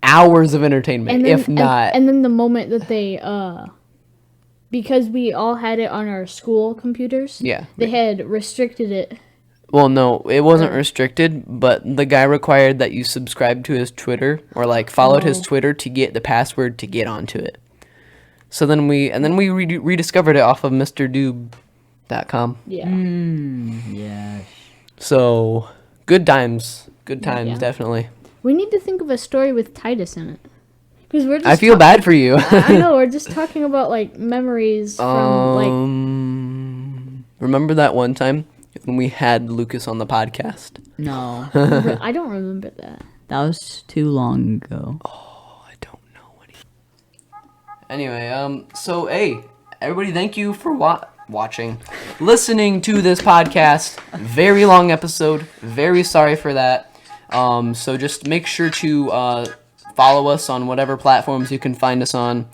hours of entertainment, and then, if not. and then the moment that they because we all had it on our school computers, Yeah. they had restricted it. Well, no, it wasn't restricted, but the guy required that you subscribe to his Twitter or like followed his Oh. Twitter to get the password to get onto it. So then we rediscovered it off of MrDoob.com. Yeah. Yes. So good times, Yeah. definitely. We need to think of a story with Titus in it. Because we're just I feel bad for you. I know, we're just talking about like memories from Remember that one time when we had Lucas on the podcast? No, like I don't remember that. that was too long ago. I don't know what Anyway, so hey, everybody, thank you for watching, listening to this podcast. Very long episode. Very sorry for that. So just make sure to follow us on whatever platforms you can find us on.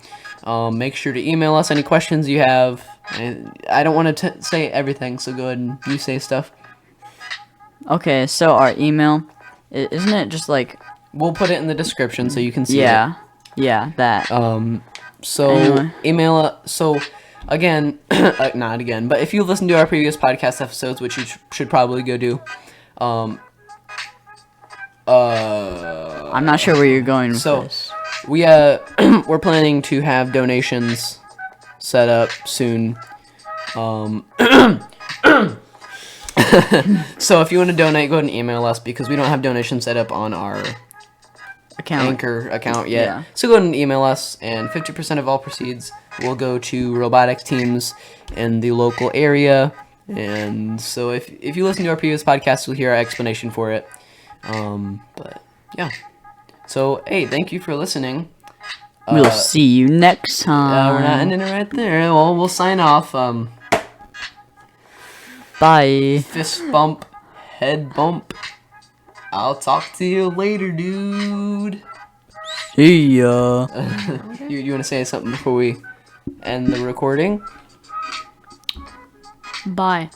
Make sure to email us any questions you have. I don't want to say everything, so go ahead and you say stuff. Okay, so our email, isn't it just like, We'll put it in the description so you can see it. yeah, that. So Anyway. email us. So again, not again, but if you listen to our previous podcast episodes, which you should probably go do, I'm not sure where you're going with so this. we we're planning to have donations set up soon. So if you want to donate, go ahead and email us because we don't have donations set up on our Account. Anchor account yet. Yeah. So go ahead and email us, and 50% of all proceeds will go to robotics teams in the local area. And so if you listen to our previous podcast, you'll hear our explanation for it. But yeah. So hey, thank you for listening. We'll see you next time. We're not ending it right there. Well, we'll sign off. Bye. Fist bump, head bump. I'll talk to you later, dude. See ya. You want to say something before we end the recording? Bye.